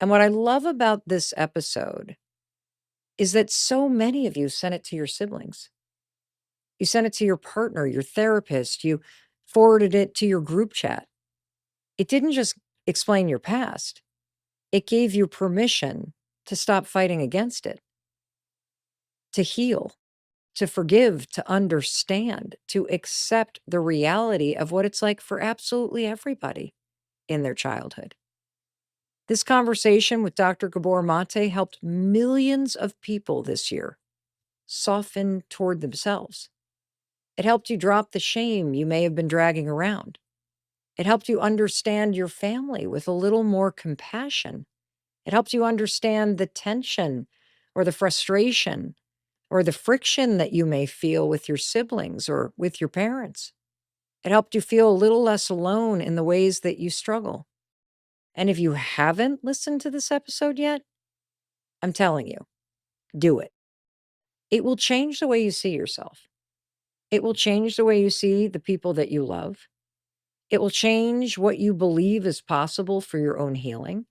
And what I love about this episode is that so many of you sent it to your siblings. You sent it to your partner, your therapist, you forwarded it to your group chat. It didn't just explain your past, it gave you permission to stop fighting against it, to heal, to forgive, to understand, to accept the reality of what it's like for absolutely everybody in their childhood. This conversation with Dr. Gabor Mate helped millions of people this year soften toward themselves. It helped you drop the shame you may have been dragging around. It helped you understand your family with a little more compassion. It helped you understand the tension or the frustration or the friction that you may feel with your siblings or with your parents. It helped you feel a little less alone in the ways that you struggle. And if you haven't listened to this episode yet, I'm telling you, do it. It will change the way you see yourself. It will change the way you see the people that you love. It will change what you believe is possible for your own healing.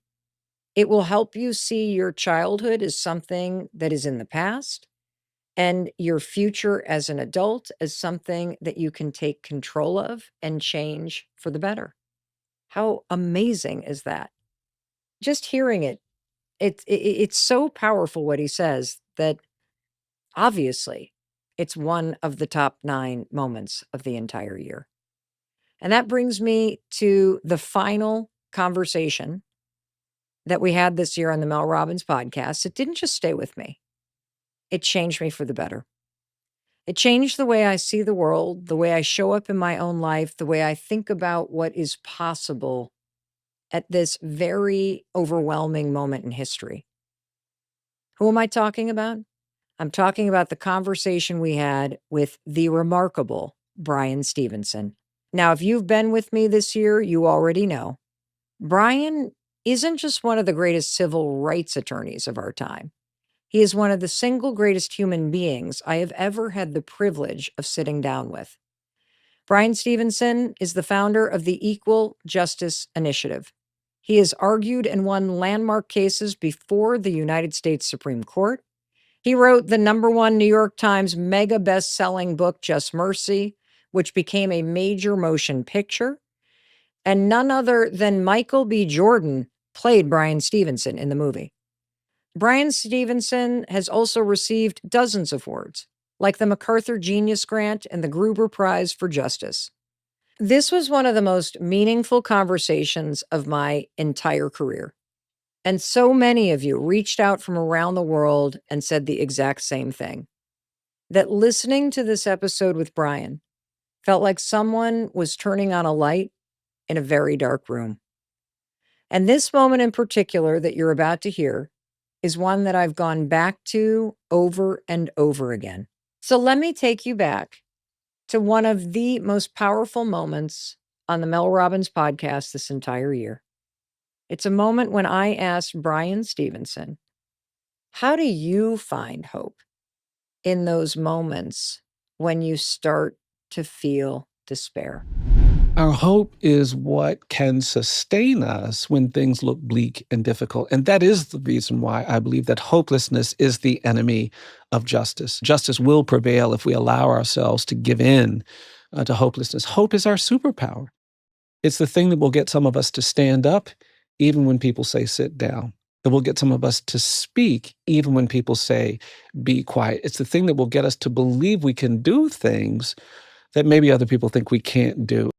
It will help you see your childhood as something that is in the past and your future as an adult as something that you can take control of and change for the better. How amazing is that? Just hearing it, it's so powerful what he says that obviously it's one of the top 9 moments of the entire year. And that brings me to the final conversation that we had this year on the Mel Robbins podcast. It didn't just stay with me. It changed me for the better. It changed the way I see the world, the way I show up in my own life, the way I think about what is possible at this very overwhelming moment in history. Who am I talking about? I'm talking about the conversation we had with the remarkable Bryan Stevenson. Now, if you've been with me this year, you already know Bryan isn't just one of the greatest civil rights attorneys of our time. He is one of the single greatest human beings I have ever had the privilege of sitting down with. Bryan Stevenson is the founder of the Equal Justice Initiative. He has argued and won landmark cases before the United States Supreme Court. He wrote the #1 New York Times mega best-selling book, Just Mercy, which became a major motion picture. And none other than Michael B. Jordan played Bryan Stevenson in the movie. Bryan Stevenson has also received dozens of awards, like the MacArthur Genius Grant and the Gruber Prize for Justice. This was one of the most meaningful conversations of my entire career. And so many of you reached out from around the world and said the exact same thing. That listening to this episode with Bryan felt like someone was turning on a light in a very dark room. And this moment in particular that you're about to hear is one that I've gone back to over and over again. So let me take you back to one of the most powerful moments on the Mel Robbins podcast this entire year. It's a moment when I asked Bryan Stevenson, how do you find hope in those moments when you start to feel despair? Our hope is what can sustain us when things look bleak and difficult. And that is the reason why I believe that hopelessness is the enemy of justice. Justice will prevail if we allow ourselves to give in to hopelessness. Hope is our superpower. It's the thing that will get some of us to stand up even when people say sit down. That will get some of us to speak even when people say be quiet. It's the thing that will get us to believe we can do things that maybe other people think we can't do.